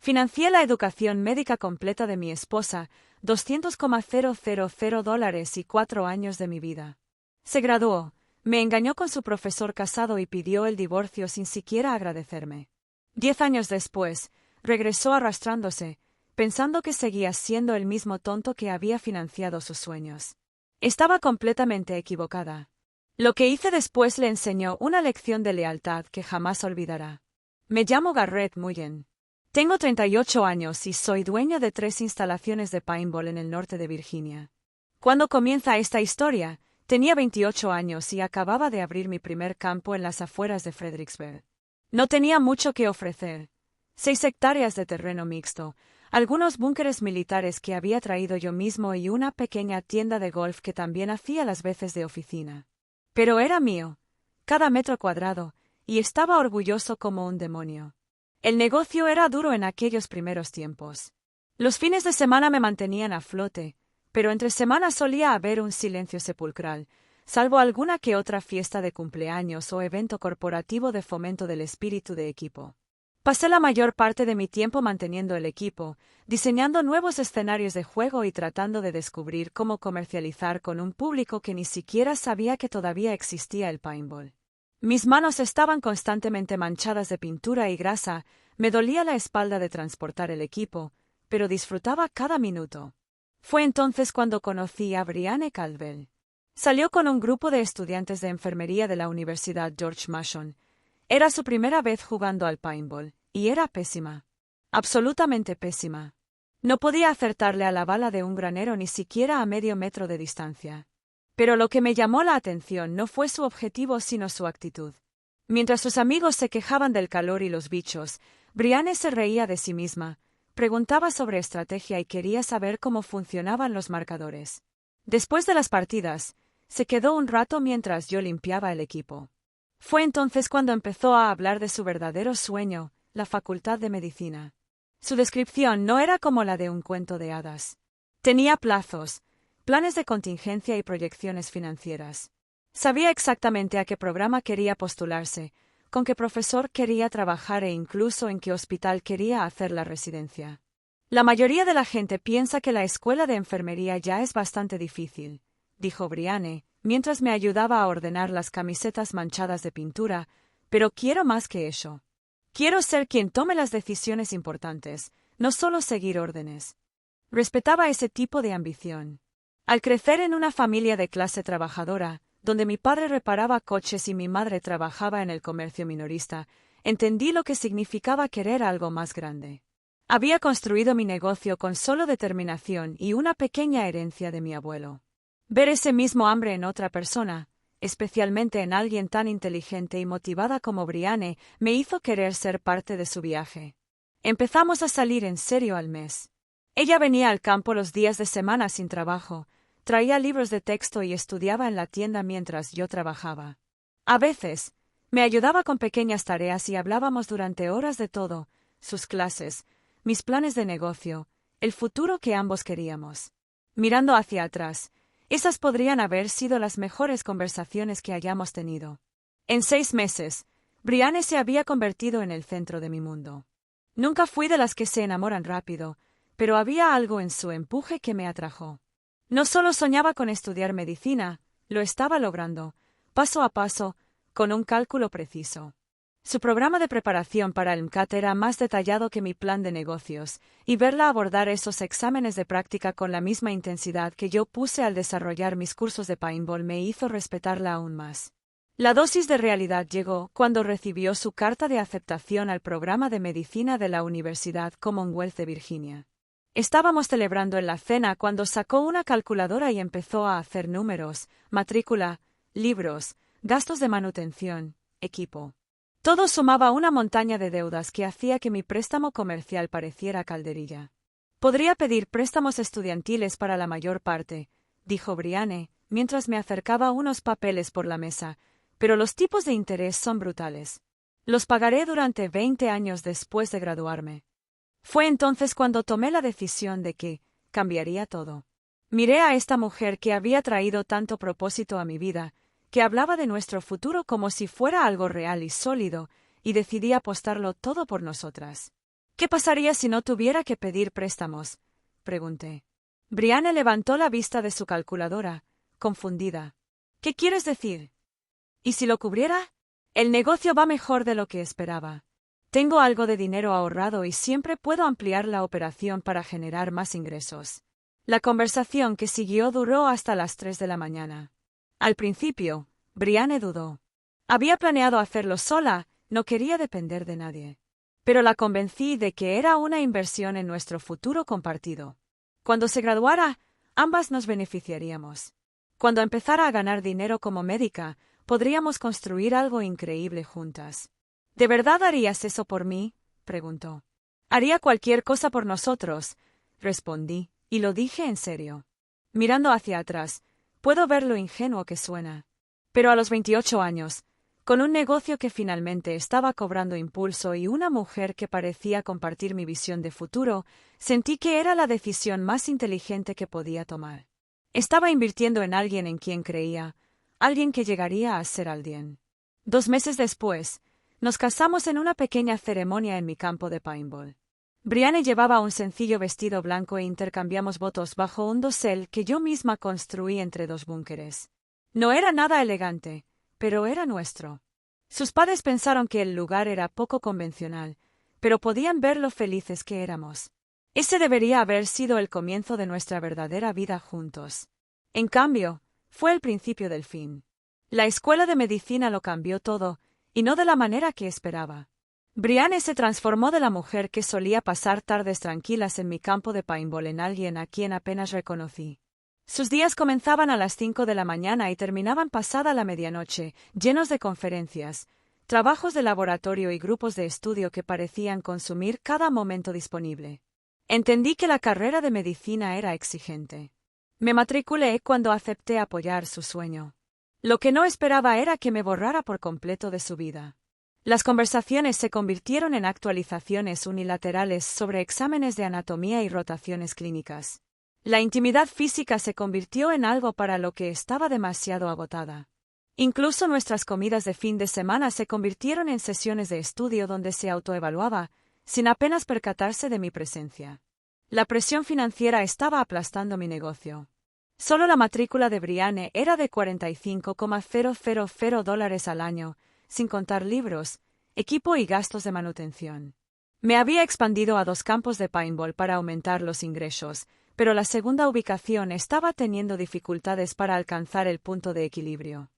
Financié la educación médica completa de mi esposa, $200,000 y 4 años de mi vida. Se graduó, me engañó con su profesor casado y pidió el divorcio sin siquiera agradecerme. 10 años después, regresó arrastrándose, pensando que seguía siendo el mismo tonto que había financiado sus sueños. Estaba completamente equivocada. Lo que hice después le enseñó una lección de lealtad que jamás olvidará. Me llamo Garrett Mullen. Tengo 38 años y soy dueño de 3 instalaciones de paintball en el norte de Virginia. Cuando comienza esta historia, tenía 28 años y acababa de abrir mi primer campo en las afueras de Fredericksburg. No tenía mucho que ofrecer. 6 hectáreas de terreno mixto, algunos búnkeres militares que había traído yo mismo y una pequeña tienda de golf que también hacía las veces de oficina. Pero era mío, cada metro cuadrado, y estaba orgulloso como un demonio. El negocio era duro en aquellos primeros tiempos. Los fines de semana me mantenían a flote, pero entre semanas solía haber un silencio sepulcral, salvo alguna que otra fiesta de cumpleaños o evento corporativo de fomento del espíritu de equipo. Pasé la mayor parte de mi tiempo manteniendo el equipo, diseñando nuevos escenarios de juego y tratando de descubrir cómo comercializar con un público que ni siquiera sabía que todavía existía el paintball. Mis manos estaban constantemente manchadas de pintura y grasa, me dolía la espalda de transportar el equipo, pero disfrutaba cada minuto. Fue entonces cuando conocí a Brianne Caldwell. Salió con un grupo de estudiantes de enfermería de la Universidad George Mason. Era su primera vez jugando al paintball, y era pésima. Absolutamente pésima. No podía acertarle a la bala de un granero ni siquiera a medio metro de distancia. Pero lo que me llamó la atención no fue su objetivo sino su actitud. Mientras sus amigos se quejaban del calor y los bichos, Brianne se reía de sí misma, preguntaba sobre estrategia y quería saber cómo funcionaban los marcadores. Después de las partidas, se quedó un rato mientras yo limpiaba el equipo. Fue entonces cuando empezó a hablar de su verdadero sueño, la facultad de medicina. Su descripción no era como la de un cuento de hadas. Tenía plazos, planes de contingencia y proyecciones financieras. Sabía exactamente a qué programa quería postularse, con qué profesor quería trabajar e incluso en qué hospital quería hacer la residencia. La mayoría de la gente piensa que la escuela de enfermería ya es bastante difícil, dijo Brianne, mientras me ayudaba a ordenar las camisetas manchadas de pintura, pero quiero más que eso. Quiero ser quien tome las decisiones importantes, no solo seguir órdenes. Respetaba ese tipo de ambición. Al crecer en una familia de clase trabajadora, donde mi padre reparaba coches y mi madre trabajaba en el comercio minorista, entendí lo que significaba querer algo más grande. Había construido mi negocio con solo determinación y una pequeña herencia de mi abuelo. Ver ese mismo hambre en otra persona, especialmente en alguien tan inteligente y motivada como Brianne, me hizo querer ser parte de su viaje. Empezamos a salir en serio al mes. Ella venía al campo los días de semana sin trabajo, traía libros de texto y estudiaba en la tienda mientras yo trabajaba. A veces, me ayudaba con pequeñas tareas y hablábamos durante horas de todo, sus clases, mis planes de negocio, el futuro que ambos queríamos. Mirando hacia atrás, esas podrían haber sido las mejores conversaciones que hayamos tenido. En 6 meses, Brianne se había convertido en el centro de mi mundo. Nunca fui de las que se enamoran rápido, pero había algo en su empuje que me atrajo. No solo soñaba con estudiar medicina, lo estaba logrando, paso a paso, con un cálculo preciso. Su programa de preparación para el MCAT era más detallado que mi plan de negocios, y verla abordar esos exámenes de práctica con la misma intensidad que yo puse al desarrollar mis cursos de paintball me hizo respetarla aún más. La dosis de realidad llegó cuando recibió su carta de aceptación al programa de medicina de la Universidad Commonwealth de Virginia. Estábamos celebrando en la cena cuando sacó una calculadora y empezó a hacer números, matrícula, libros, gastos de manutención, equipo. Todo sumaba una montaña de deudas que hacía que mi préstamo comercial pareciera calderilla. Podría pedir préstamos estudiantiles para la mayor parte, dijo Brianne, mientras me acercaba unos papeles por la mesa, pero los tipos de interés son brutales. Los pagaré durante 20 años después de graduarme. Fue entonces cuando tomé la decisión de que cambiaría todo. Miré a esta mujer que había traído tanto propósito a mi vida, que hablaba de nuestro futuro como si fuera algo real y sólido, y decidí apostarlo todo por nosotras. ¿Qué pasaría si no tuviera que pedir préstamos? Pregunté. Brianne levantó la vista de su calculadora, confundida. ¿Qué quieres decir? ¿Y si lo cubriera? El negocio va mejor de lo que esperaba. Tengo algo de dinero ahorrado y siempre puedo ampliar la operación para generar más ingresos. La conversación que siguió duró hasta las 3 de la mañana. Al principio, Brianne dudó. Había planeado hacerlo sola, no quería depender de nadie. Pero la convencí de que era una inversión en nuestro futuro compartido. Cuando se graduara, ambas nos beneficiaríamos. Cuando empezara a ganar dinero como médica, podríamos construir algo increíble juntas. ¿De verdad harías eso por mí? Preguntó. Haría cualquier cosa por nosotros, respondí, y lo dije en serio. Mirando hacia atrás, puedo ver lo ingenuo que suena. Pero a los 28 años, con un negocio que finalmente estaba cobrando impulso y una mujer que parecía compartir mi visión de futuro, sentí que era la decisión más inteligente que podía tomar. Estaba invirtiendo en alguien en quien creía, alguien que llegaría a ser alguien. 2 meses después, nos casamos en una pequeña ceremonia en mi campo de paintball. Brianne llevaba un sencillo vestido blanco e intercambiamos votos bajo un dosel que yo misma construí entre 2 búnkeres. No era nada elegante, pero era nuestro. Sus padres pensaron que el lugar era poco convencional, pero podían ver lo felices que éramos. Ese debería haber sido el comienzo de nuestra verdadera vida juntos. En cambio, fue el principio del fin. La escuela de medicina lo cambió todo, y no de la manera que esperaba. Brianne se transformó de la mujer que solía pasar tardes tranquilas en mi campo de paintball en alguien a quien apenas reconocí. Sus días comenzaban a las 5 de la mañana y terminaban pasada la medianoche, llenos de conferencias, trabajos de laboratorio y grupos de estudio que parecían consumir cada momento disponible. Entendí que la carrera de medicina era exigente. Me matriculé cuando acepté apoyar su sueño. Lo que no esperaba era que me borrara por completo de su vida. Las conversaciones se convirtieron en actualizaciones unilaterales sobre exámenes de anatomía y rotaciones clínicas. La intimidad física se convirtió en algo para lo que estaba demasiado agotada. Incluso nuestras comidas de fin de semana se convirtieron en sesiones de estudio donde se autoevaluaba, sin apenas percatarse de mi presencia. La presión financiera estaba aplastando mi negocio. Solo la matrícula de Brianne era de $45,000 al año, sin contar libros, equipo y gastos de manutención. Me había expandido a 2 campos de paintball para aumentar los ingresos, pero la segunda ubicación estaba teniendo dificultades para alcanzar el punto de equilibrio.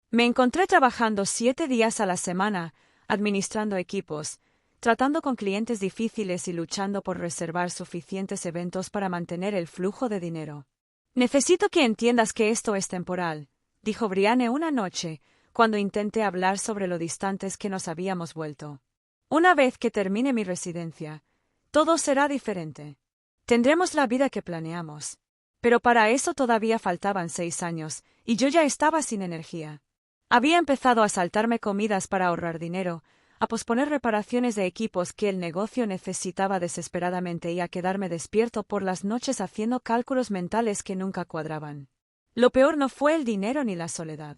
Me encontré trabajando 7 días a la semana, administrando equipos, tratando con clientes difíciles y luchando por reservar suficientes eventos para mantener el flujo de dinero. Necesito que entiendas que esto es temporal, dijo Brianne una noche, cuando intenté hablar sobre lo distantes que nos habíamos vuelto. Una vez que termine mi residencia, todo será diferente. Tendremos la vida que planeamos. Pero para eso todavía faltaban 6 años, y yo ya estaba sin energía. Había empezado a saltarme comidas para ahorrar dinero, a posponer reparaciones de equipos que el negocio necesitaba desesperadamente y a quedarme despierto por las noches haciendo cálculos mentales que nunca cuadraban. Lo peor no fue el dinero ni la soledad.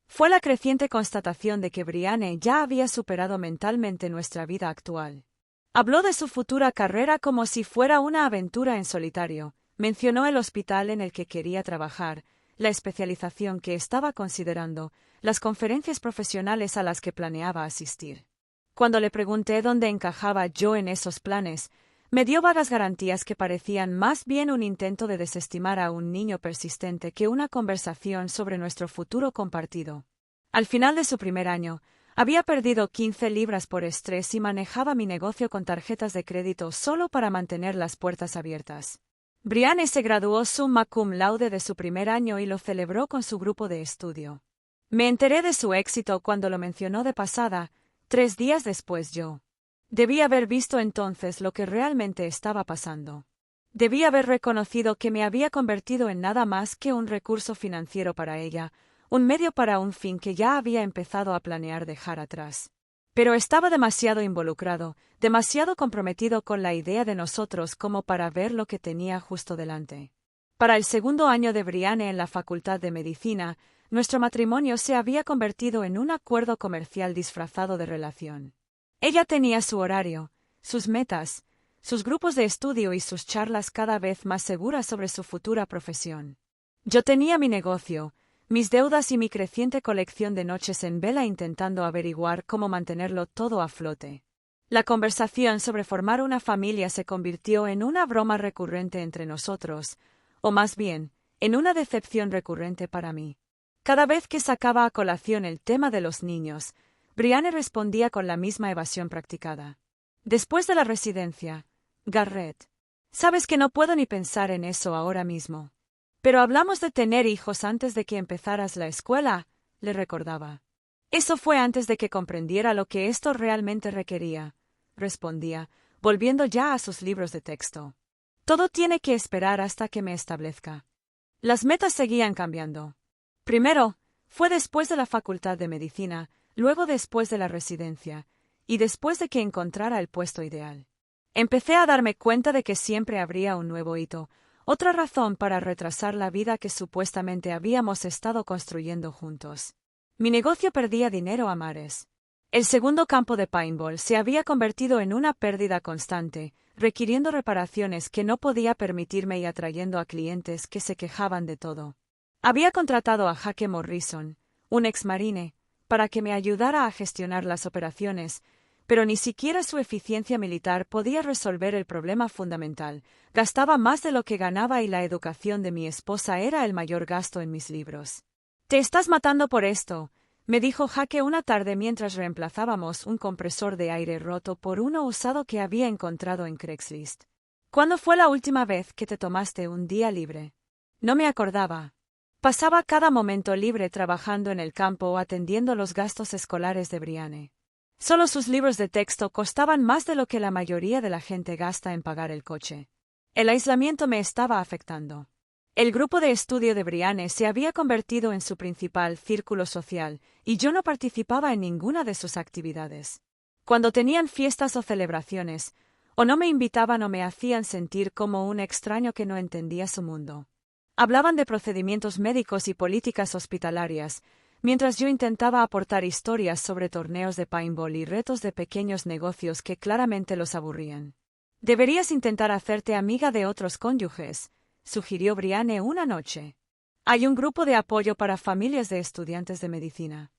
Fue la creciente constatación de que Brianne ya había superado mentalmente nuestra vida actual. Habló de su futura carrera como si fuera una aventura en solitario, mencionó el hospital en el que quería trabajar, la especialización que estaba considerando, las conferencias profesionales a las que planeaba asistir. Cuando le pregunté dónde encajaba yo en esos planes, me dio vagas garantías que parecían más bien un intento de desestimar a un niño persistente que una conversación sobre nuestro futuro compartido. Al final de su primer año, había perdido 15 libras por estrés y manejaba mi negocio con tarjetas de crédito solo para mantener las puertas abiertas. Brianne se graduó summa cum laude de su primer año y lo celebró con su grupo de estudio. Me enteré de su éxito cuando lo mencionó de pasada, 3 días después yo. Debí haber visto entonces lo que realmente estaba pasando. Debí haber reconocido que me había convertido en nada más que un recurso financiero para ella, un medio para un fin que ya había empezado a planear dejar atrás. Pero estaba demasiado involucrado, demasiado comprometido con la idea de nosotros como para ver lo que tenía justo delante. Para el segundo año de Brianne en la Facultad de Medicina, nuestro matrimonio se había convertido en un acuerdo comercial disfrazado de relación. Ella tenía su horario, sus metas, sus grupos de estudio y sus charlas cada vez más seguras sobre su futura profesión. Yo tenía mi negocio, mis deudas y mi creciente colección de noches en vela intentando averiguar cómo mantenerlo todo a flote. La conversación sobre formar una familia se convirtió en una broma recurrente entre nosotros, o más bien, en una decepción recurrente para mí. Cada vez que sacaba a colación el tema de los niños, Brianne respondía con la misma evasión practicada. Después de la residencia, Garrett. Sabes que no puedo ni pensar en eso ahora mismo. Pero hablamos de tener hijos antes de que empezaras la escuela, le recordaba. Eso fue antes de que comprendiera lo que esto realmente requería, respondía, volviendo ya a sus libros de texto. Todo tiene que esperar hasta que me establezca. Las metas seguían cambiando. Primero, fue después de la facultad de medicina, luego después de la residencia, y después de que encontrara el puesto ideal. Empecé a darme cuenta de que siempre habría un nuevo hito, otra razón para retrasar la vida que supuestamente habíamos estado construyendo juntos. Mi negocio perdía dinero a mares. El segundo campo de paintball se había convertido en una pérdida constante, requiriendo reparaciones que no podía permitirme y atrayendo a clientes que se quejaban de todo. Había contratado a Jake Morrison, un exmarine, para que me ayudara a gestionar las operaciones, pero ni siquiera su eficiencia militar podía resolver el problema fundamental. Gastaba más de lo que ganaba y la educación de mi esposa era el mayor gasto en mis libros. «Te estás matando por esto», me dijo Jake una tarde mientras reemplazábamos un compresor de aire roto por uno usado que había encontrado en Craigslist. «¿Cuándo fue la última vez que te tomaste un día libre?» No me acordaba. Pasaba cada momento libre trabajando en el campo o atendiendo los gastos escolares de Brianne. Solo sus libros de texto costaban más de lo que la mayoría de la gente gasta en pagar el coche. El aislamiento me estaba afectando. El grupo de estudio de Brianne se había convertido en su principal círculo social, y yo no participaba en ninguna de sus actividades. Cuando tenían fiestas o celebraciones, o no me invitaban o me hacían sentir como un extraño que no entendía su mundo. Hablaban de procedimientos médicos y políticas hospitalarias, mientras yo intentaba aportar historias sobre torneos de paintball y retos de pequeños negocios que claramente los aburrían. «Deberías intentar hacerte amiga de otros cónyuges», sugirió Brianne una noche. «Hay un grupo de apoyo para familias de estudiantes de medicina».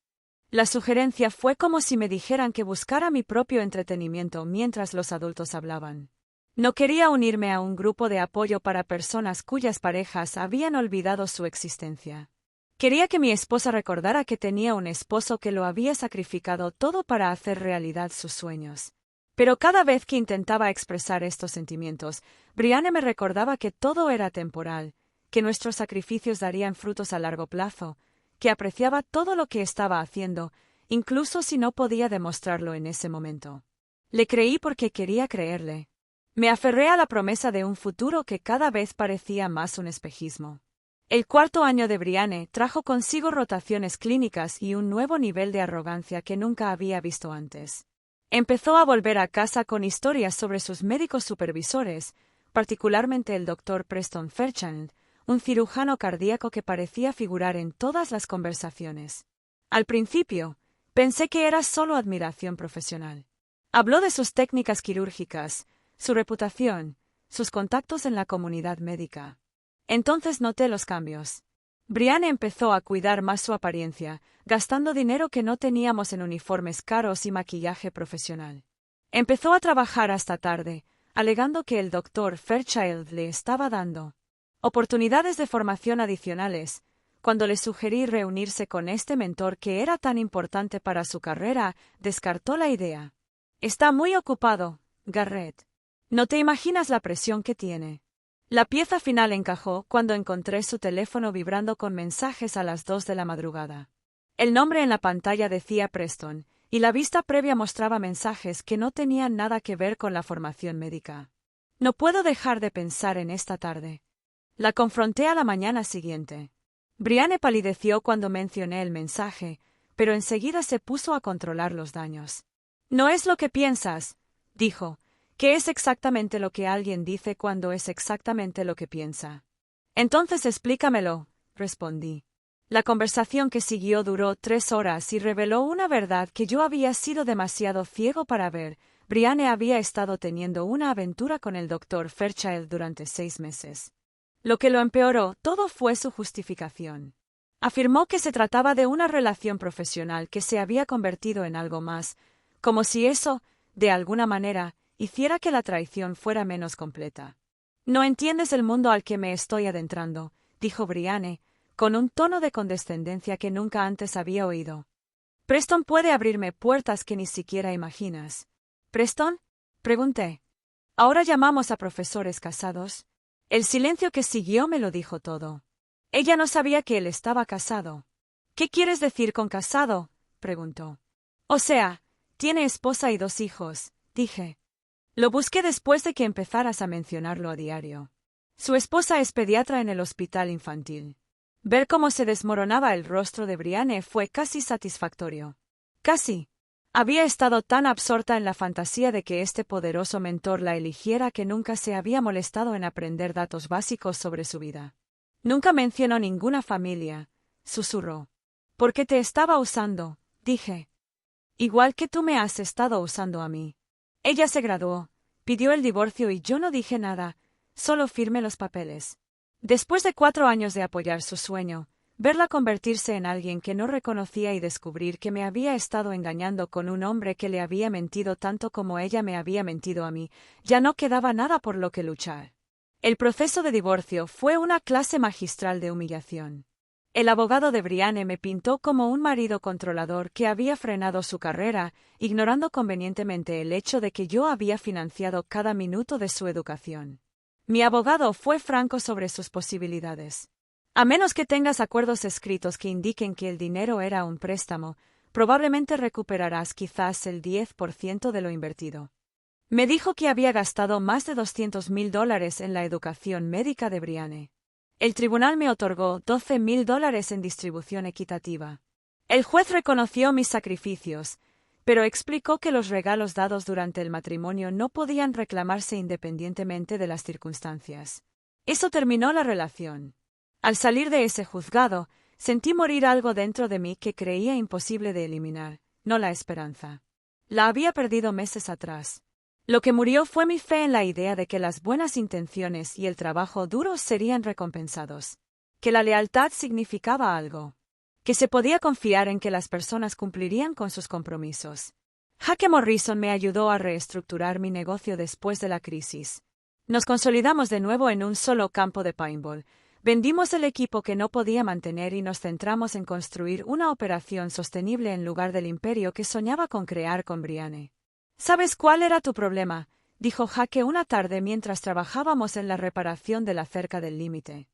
La sugerencia fue como si me dijeran que buscara mi propio entretenimiento mientras los adultos hablaban. No quería unirme a un grupo de apoyo para personas cuyas parejas habían olvidado su existencia. Quería que mi esposa recordara que tenía un esposo que lo había sacrificado todo para hacer realidad sus sueños. Pero cada vez que intentaba expresar estos sentimientos, Brianne me recordaba que todo era temporal, que nuestros sacrificios darían frutos a largo plazo, que apreciaba todo lo que estaba haciendo, incluso si no podía demostrarlo en ese momento. Le creí porque quería creerle. Me aferré a la promesa de un futuro que cada vez parecía más un espejismo. El cuarto año de Brianne trajo consigo rotaciones clínicas y un nuevo nivel de arrogancia que nunca había visto antes. Empezó a volver a casa con historias sobre sus médicos supervisores, particularmente el Dr. Preston Fairchild, un cirujano cardíaco que parecía figurar en todas las conversaciones. Al principio, pensé que era solo admiración profesional. Habló de sus técnicas quirúrgicas, su reputación, sus contactos en la comunidad médica. Entonces noté los cambios. Brianne empezó a cuidar más su apariencia, gastando dinero que no teníamos en uniformes caros y maquillaje profesional. Empezó a trabajar hasta tarde, alegando que el Dr. Fairchild le estaba dando oportunidades de formación adicionales. Cuando le sugerí reunirse con este mentor que era tan importante para su carrera, descartó la idea. «Está muy ocupado, Garrett. No te imaginas la presión que tiene». La pieza final encajó cuando encontré su teléfono vibrando con mensajes a las 2 de la madrugada. El nombre en la pantalla decía Preston, y la vista previa mostraba mensajes que no tenían nada que ver con la formación médica. No puedo dejar de pensar en esta tarde. La confronté a la mañana siguiente. Brianne palideció cuando mencioné el mensaje, pero enseguida se puso a controlar los daños. «No es lo que piensas», dijo. «¿Qué es exactamente lo que alguien dice cuando es exactamente lo que piensa?» «Entonces explícamelo», respondí. La conversación que siguió duró 3 horas y reveló una verdad que yo había sido demasiado ciego para ver. Brianne había estado teniendo una aventura con el Dr. Fairchild durante 6 meses. Lo que lo empeoró todo fue su justificación. Afirmó que se trataba de una relación profesional que se había convertido en algo más, como si eso, de alguna manera, hiciera que la traición fuera menos completa. «No entiendes el mundo al que me estoy adentrando», dijo Brianne, con un tono de condescendencia que nunca antes había oído. «Preston puede abrirme puertas que ni siquiera imaginas». «¿Preston?», pregunté. «Ahora llamamos a profesores casados». El silencio que siguió me lo dijo todo. Ella no sabía que él estaba casado. «¿Qué quieres decir con casado?», preguntó. «O sea, tiene esposa y 2 hijos», dije. Lo busqué después de que empezaras a mencionarlo a diario. Su esposa es pediatra en el hospital infantil. Ver cómo se desmoronaba el rostro de Brianne fue casi satisfactorio. Casi. Había estado tan absorta en la fantasía de que este poderoso mentor la eligiera que nunca se había molestado en aprender datos básicos sobre su vida. «Nunca mencionó ninguna familia», susurró. «Porque te estaba usando», dije. «Igual que tú me has estado usando a mí». Ella se graduó, pidió el divorcio y yo no dije nada, solo firmé los papeles. Después de 4 años de apoyar su sueño, verla convertirse en alguien que no reconocía y descubrir que me había estado engañando con un hombre que le había mentido tanto como ella me había mentido a mí, ya no quedaba nada por lo que luchar. El proceso de divorcio fue una clase magistral de humillación. El abogado de Brianne me pintó como un marido controlador que había frenado su carrera, ignorando convenientemente el hecho de que yo había financiado cada minuto de su educación. Mi abogado fue franco sobre sus posibilidades. «A menos que tengas acuerdos escritos que indiquen que el dinero era un préstamo, probablemente recuperarás quizás el 10% de lo invertido». Me dijo que había gastado más de $200,000 en la educación médica de Brianne. El tribunal me otorgó $12,000 en distribución equitativa. El juez reconoció mis sacrificios, pero explicó que los regalos dados durante el matrimonio no podían reclamarse independientemente de las circunstancias. Eso terminó la relación. Al salir de ese juzgado, sentí morir algo dentro de mí que creía imposible de eliminar, no la esperanza. La había perdido meses atrás. Lo que murió fue mi fe en la idea de que las buenas intenciones y el trabajo duro serían recompensados, que la lealtad significaba algo, que se podía confiar en que las personas cumplirían con sus compromisos. Jackie Morrison me ayudó a reestructurar mi negocio después de la crisis. Nos consolidamos de nuevo en un solo campo de paintball, vendimos el equipo que no podía mantener y nos centramos en construir una operación sostenible en lugar del imperio que soñaba con crear con Brianne. «¿Sabes cuál era tu problema?», dijo Jackie una tarde mientras trabajábamos en la reparación de la cerca del límite.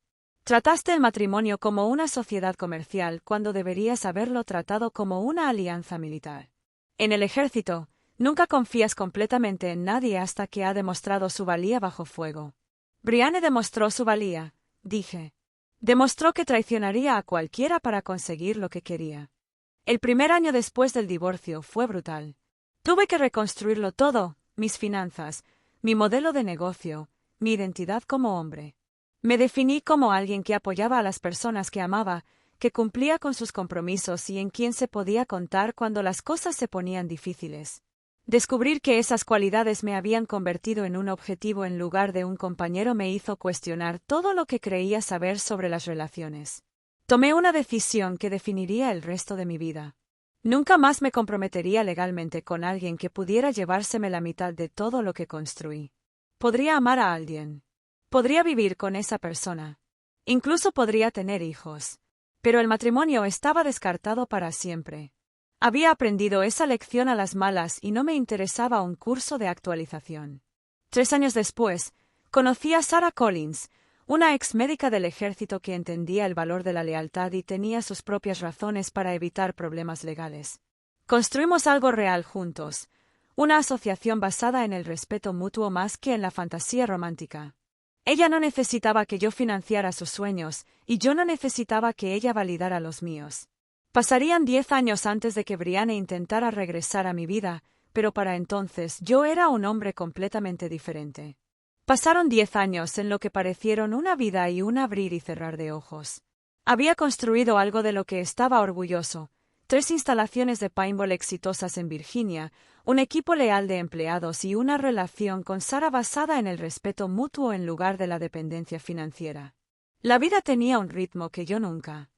«Trataste el matrimonio como una sociedad comercial cuando deberías haberlo tratado como una alianza militar. En el ejército, nunca confías completamente en nadie hasta que ha demostrado su valía bajo fuego». «Brianne demostró su valía», dije. «Demostró que traicionaría a cualquiera para conseguir lo que quería». El primer año después del divorcio fue brutal. Tuve que reconstruirlo todo, mis finanzas, mi modelo de negocio, mi identidad como hombre. Me definí como alguien que apoyaba a las personas que amaba, que cumplía con sus compromisos y en quien se podía contar cuando las cosas se ponían difíciles. Descubrir que esas cualidades me habían convertido en un objetivo en lugar de un compañero me hizo cuestionar todo lo que creía saber sobre las relaciones. Tomé una decisión que definiría el resto de mi vida. Nunca más me comprometería legalmente con alguien que pudiera llevárseme la mitad de todo lo que construí. Podría amar a alguien. Podría vivir con esa persona. Incluso podría tener hijos. Pero el matrimonio estaba descartado para siempre. Había aprendido esa lección a las malas y no me interesaba un curso de actualización. 3 años después, conocí a Sarah Collins, una ex médica del ejército que entendía el valor de la lealtad y tenía sus propias razones para evitar problemas legales. Construimos algo real juntos, una asociación basada en el respeto mutuo más que en la fantasía romántica. Ella no necesitaba que yo financiara sus sueños, y yo no necesitaba que ella validara los míos. Pasarían 10 años antes de que Brianne intentara regresar a mi vida, pero para entonces yo era un hombre completamente diferente. Pasaron 10 años en lo que parecieron una vida y un abrir y cerrar de ojos. Había construido algo de lo que estaba orgulloso: 3 instalaciones de paintball exitosas en Virginia, un equipo leal de empleados y una relación con Sara basada en el respeto mutuo en lugar de la dependencia financiera. La vida tenía un ritmo que yo nunca